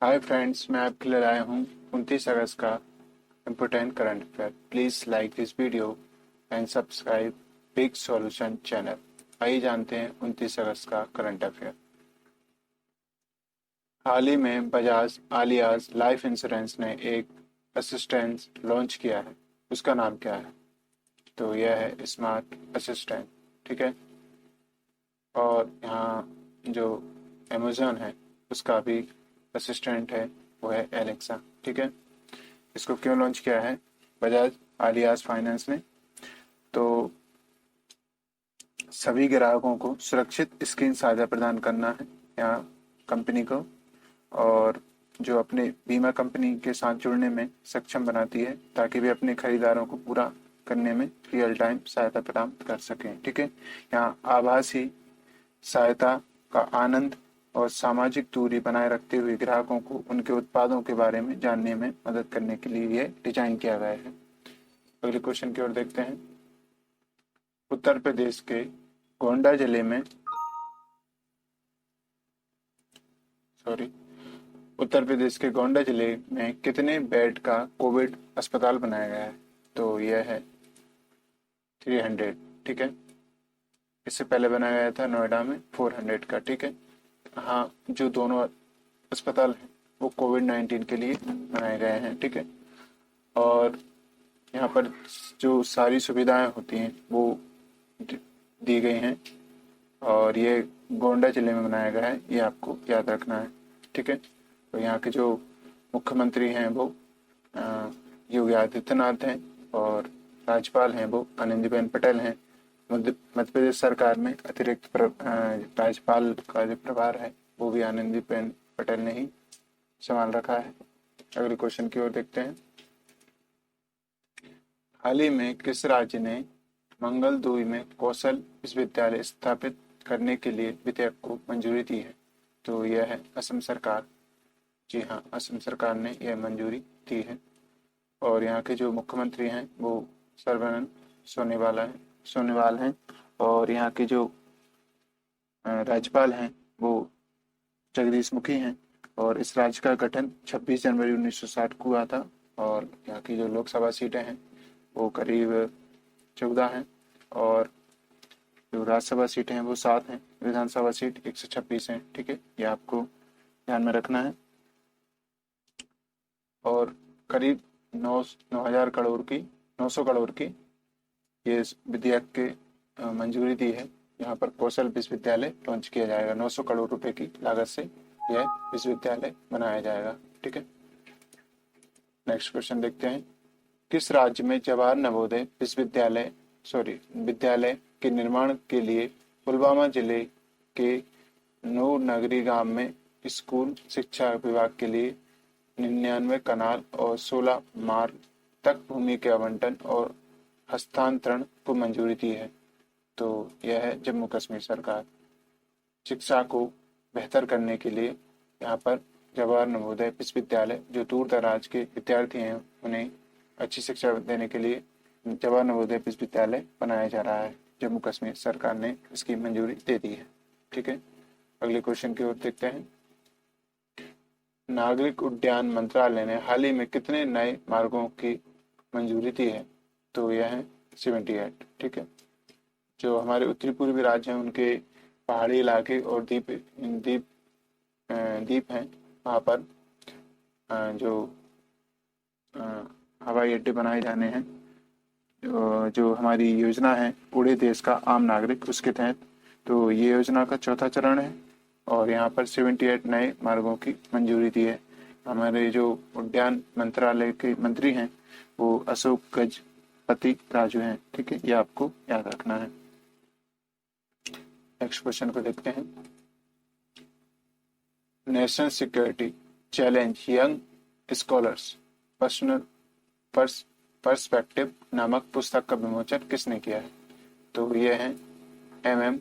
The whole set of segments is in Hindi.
हाय फ्रेंड्स, मैं आपके लिए लाया हूँ 29 अगस्त का important current affair. Please like this video and subscribe big solution channel. आइए जानते हैं 29 अगस्त का करंट अफेयर। हाल ही में बजाज आलियाज लाइफ इंश्योरेंस ने एक असिस्टेंस लॉन्च किया है। उसका नाम क्या है? तो यह है स्मार्ट असिस्टेंट। ठीक है। और यहाँ जो अमेज़न है उसका भी असिस्टेंट है, वो है एलेक्सा। ठीक है। इसको क्यों लॉन्च किया है बजाज आलियाज फाइनेंस ने? तो सभी ग्राहकों को सुरक्षित स्क्रीन साझा प्रदान करना है यहाँ कंपनी को, और जो अपने बीमा कंपनी के साथ जुड़ने में सक्षम बनाती है ताकि वे अपने खरीदारों को पूरा करने में रियल टाइम सहायता प्रदान कर सकें। ठीक है। यहाँ आभासी सहायता का आनंद और सामाजिक दूरी बनाए रखते हुए ग्राहकों को उनके उत्पादों के बारे में जानने में मदद करने के लिए यह डिजाइन किया गया है। अगले क्वेश्चन की ओर देखते हैं। उत्तर प्रदेश के गोंडा जिले में उत्तर प्रदेश के गोंडा जिले में कितने बेड का कोविड अस्पताल बनाया गया है? तो यह है 300। ठीक है। इससे पहले बनाया गया था नोएडा में 400 का। ठीक है। हाँ, जो दोनों अस्पताल हैं वो कोविड-19 के लिए बनाए गए हैं। ठीक है। और यहाँ पर जो सारी सुविधाएं होती हैं वो दी गई हैं, और ये गोंडा जिले में बनाया गया है, ये आपको याद रखना है। ठीक है। तो यहाँ के जो मुख्यमंत्री हैं वो योगी आदित्यनाथ हैं, और राज्यपाल हैं वो आनंदीबेन पटेल हैं। मध्य प्रदेश सरकार में अतिरिक्त राज्यपाल का जो प्रभार है वो भी आनंदीबेन पटेल ने ही संभाल रखा है। अगले क्वेश्चन की ओर देखते हैं। हाल ही में किस राज्य ने मंगलदुई में कौशल विश्वविद्यालय स्थापित करने के लिए विधेयक को मंजूरी दी है? तो यह है असम सरकार। जी हाँ, असम सरकार ने यह मंजूरी दी है। और यहाँ के जो मुख्यमंत्री हैं वो सर्बानंद सोनोवाल हैं, और यहाँ के जो राज्यपाल हैं वो जगदीश मुखी हैं। और इस राज्य का गठन 26 जनवरी 1960 को हुआ था। और यहाँ की जो लोकसभा सीटें हैं वो करीब 14 हैं, और जो राज्यसभा सीटें हैं वो 7 हैं। विधानसभा सीट 126 हैं। ठीक है, ये आपको ध्यान में रखना है। और करीब 900 करोड़ की ये विधेयक के मंजूरी दी है। यहाँ पर कौशल विश्वविद्यालय लॉन्च किया जाएगा। 900 करोड़ रुपए की लागत से यह विश्वविद्यालय बनाया जाएगा। ठीक है। नेक्स्ट क्वेश्चन देखते हैं। किस राज्य में जवाहर नवोदय विद्यालय के निर्माण के लिए पुलवामा जिले के नूर नगरी गांव में स्कूल शिक्षा विभाग के लिए 99 कनाल और 16 मार्ग तक भूमि के आवंटन और हस्तांतरण को मंजूरी दी है? तो यह है जम्मू कश्मीर सरकार। शिक्षा को बेहतर करने के लिए यहाँ पर जवाहर नवोदय विश्वविद्यालय, जो दूर दराज के विद्यार्थी हैं उन्हें अच्छी शिक्षा देने के लिए जवाहर नवोदय विश्वविद्यालय बनाया जा रहा है। जम्मू कश्मीर सरकार ने इसकी मंजूरी दे दी है। ठीक है। अगले क्वेश्चन की ओर देखते हैं। नागरिक उड्डयन मंत्रालय ने हाल ही में कितने नए मार्गों की मंजूरी दी है? तो यह है 78। ठीक है। जो हमारे उत्तरी पूर्वी राज्य हैं उनके पहाड़ी इलाके और द्वीप हैं, वहाँ पर जो हवाई अड्डे बनाए जाने हैं। जो हमारी योजना है पूरे देश का आम नागरिक, उसके तहत तो ये योजना का चौथा चरण है, और यहाँ पर 78 नए मार्गों की मंजूरी दी है। हमारे जो उद्यान मंत्रालय के मंत्री हैं वो अशोक गजपति राजू हैं। ठीक है, ये आपको याद रखना है। नेक्स्ट क्वेश्चन को देखते हैं। National security challenge young scholars perspective नामक पुस्तक का विमोचन किसने किया है? तो ये है MM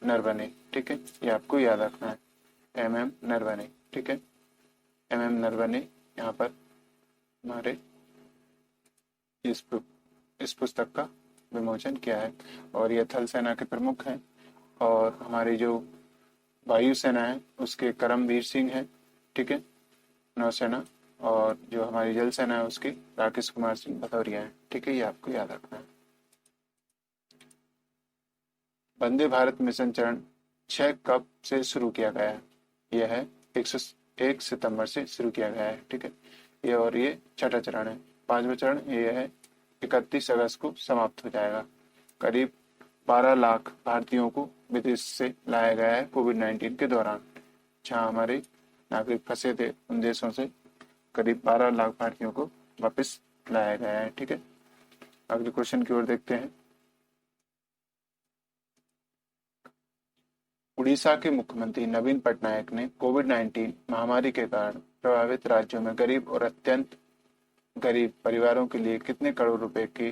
नरवणे। ठीक है, ये आपको याद रखना है, MM नरवणे। ठीक है, MM नरवणे यहाँ पर हमारे इस पुस्तक का विमोचन किया है। और ये थल सेना के प्रमुख हैं। और हमारी जो वायुसेना है उसके करमवीर सिंह है, ठीक है, नौसेना। और जो हमारी जल सेना है उसकी राकेश कुमार सिंह भदौरिया है, ठीक है, ये आपको याद रखना है। वंदे भारत मिशन चरण 6 कब से शुरू किया गया है? यह है 101 सितंबर से शुरू किया गया है, ठीक है, ये और ये छठा चरण है। 5वां चरण ये है 31 अगस्त को समाप्त हो जाएगा। करीब 12 लाख भारतीयों को विदेश से लाया गया है कोविड-19 के दौरान। जहाँ हमारे नागरिक फंसे थे उन देशों से करीब 12 लाख भारतीयों को वापस लाया गया है, ठीक है। अगले क्वेश्चन की ओर देखते हैं। उड़ीसा के मुख्यमंत्री नवीन पटनायक ने कोविड-19 महामारी के कारण प्रभावित राज्यों में गरीब और अत्यंत गरीब परिवारों के लिए कितने करोड़ रुपए के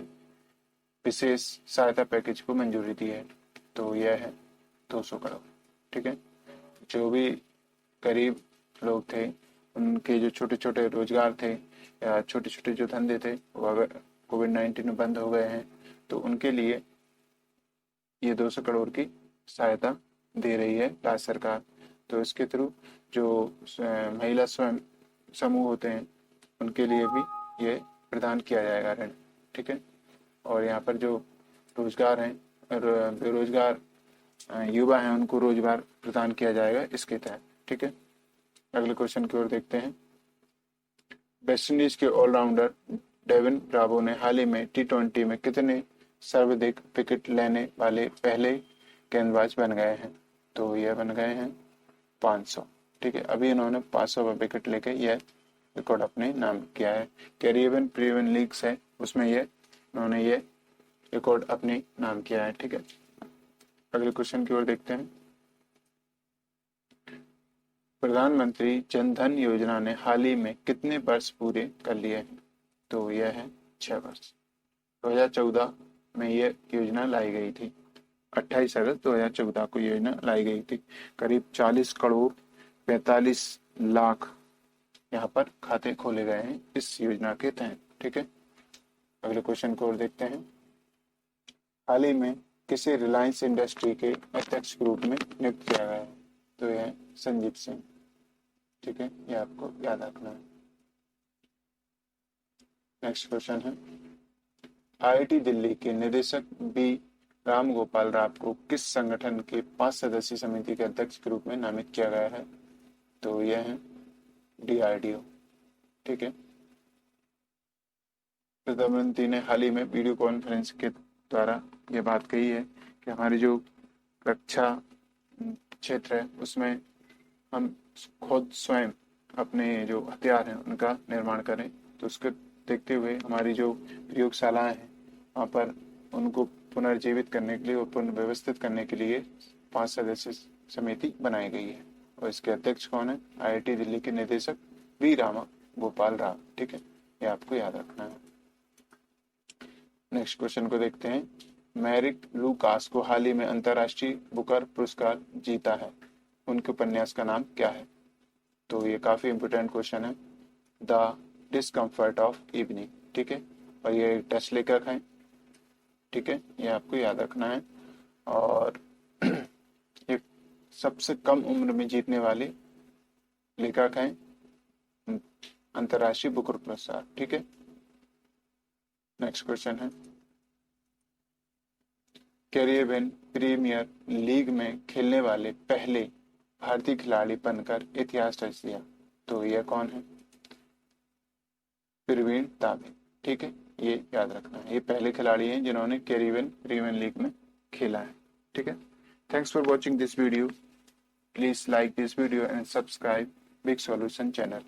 विशेष सहायता पैकेज को मंजूरी दी है? तो यह है 200 करोड़, ठीक है। जो भी गरीब लोग थे उनके जो छोटे छोटे रोजगार थे या छोटे छोटे जो धंधे थे वो अगर कोविड-19 में बंद हो गए हैं तो उनके लिए ये 200 करोड़ की सहायता दे रही है राज्य सरकार। तो इसके थ्रू जो महिला स्वयं समूह होते हैं उनके लिए भी ये प्रदान किया जाएगा ऋण, ठीक है। और यहाँ पर जो रोजगार हैं और बेरोजगार युवा हैं उनको रोजगार प्रदान किया जाएगा इसके तहत, ठीक है। अगले क्वेश्चन की ओर देखते हैं। वेस्ट इंडीज के ऑलराउंडर डेविन ब्रावो ने हाल ही में T20 में कितने सर्वाधिक विकेट लेने वाले पहले गेंदबाज बन गए हैं? तो यह बन गए हैं 500, ठीक है। अभी इन्होंने 500 विकेट लेके यह रिकॉर्ड अपने नाम किया है। कैरिबियन प्रीमियर लीग्स है उसमें इन्होंने ये रिकॉर्ड अपने नाम किया है, ठीक है। अगले क्वेश्चन की ओर देखते हैं। प्रधानमंत्री जन धन योजना ने हाल ही में कितने वर्ष पूरे कर लिए हैं? तो यह है 6 वर्ष। 2014 में यह योजना लाई गई थी। 28 अगस्त 2014 को योजना लाई गई थी। करीब 40 करोड़ 45 लाख यहाँ पर खाते खोले गए हैं इस योजना के तहत, ठीक है। अगले क्वेश्चन को और देखते हैं। हाल ही में किसे रिलायंस इंडस्ट्री के अध्यक्ष के रूप में नियुक्त किया गया है? तो यह संजीव सिंह, ठीक है, ये आपको याद रखना है। नेक्स्ट क्वेश्चन है। IIT दिल्ली के निदेशक बी राम गोपाल राव को किस संगठन के 5 सदस्यीय समिति के अध्यक्ष के रूप में नामित किया गया है? तो यह है DRDO, ठीक है। प्रधानमंत्री ने हाल ही में वीडियो कॉन्फ्रेंस के द्वारा ये बात कही है कि हमारी जो रक्षा क्षेत्र है उसमें हम खुद स्वयं अपने जो हथियार हैं उनका निर्माण करें। तो उसको देखते हुए हमारी जो प्रयोगशालाएं हैं वहाँ पर उनको पुनर्जीवित करने के लिए और पुनर्व्यवस्थित करने के लिए 5 सदस्यीय समिति बनाई गई है। और इसके अध्यक्ष कौन है? IIT दिल्ली के निदेशक बी राम गोपाल राव, ठीक है, ये आपको याद रखना है। नेक्स्ट क्वेश्चन को देखते हैं। मैरिक लूकास को हाल ही में अंतर्राष्ट्रीय बुकर पुरस्कार जीता है, उनके उपन्यास का नाम क्या है? तो ये काफी इंपोर्टेंट क्वेश्चन है। द डिस्कम्फर्ट ऑफ इवनिंग, ठीक है, और ये टेस्ट लेखक हैं, ठीक है, ये आपको याद रखना है। और ये सबसे कम उम्र में जीतने वाले लेखक हैं अंतर्राष्ट्रीय बुकर पुरस्कार, ठीक है। नेक्स्ट क्वेश्चन है। कैरिबियन प्रीमियर लीग में खेलने वाले पहले भारतीय खिलाड़ी बनकर इतिहास रच दिया, तो यह कौन है? प्रवीण ताबे, ठीक है, ये याद रखना है। ये पहले खिलाड़ी हैं जिन्होंने कैरिबियन प्रीमियर लीग में खेला है, ठीक है। Thanks for watching this video. Please like this video and subscribe big solution channel.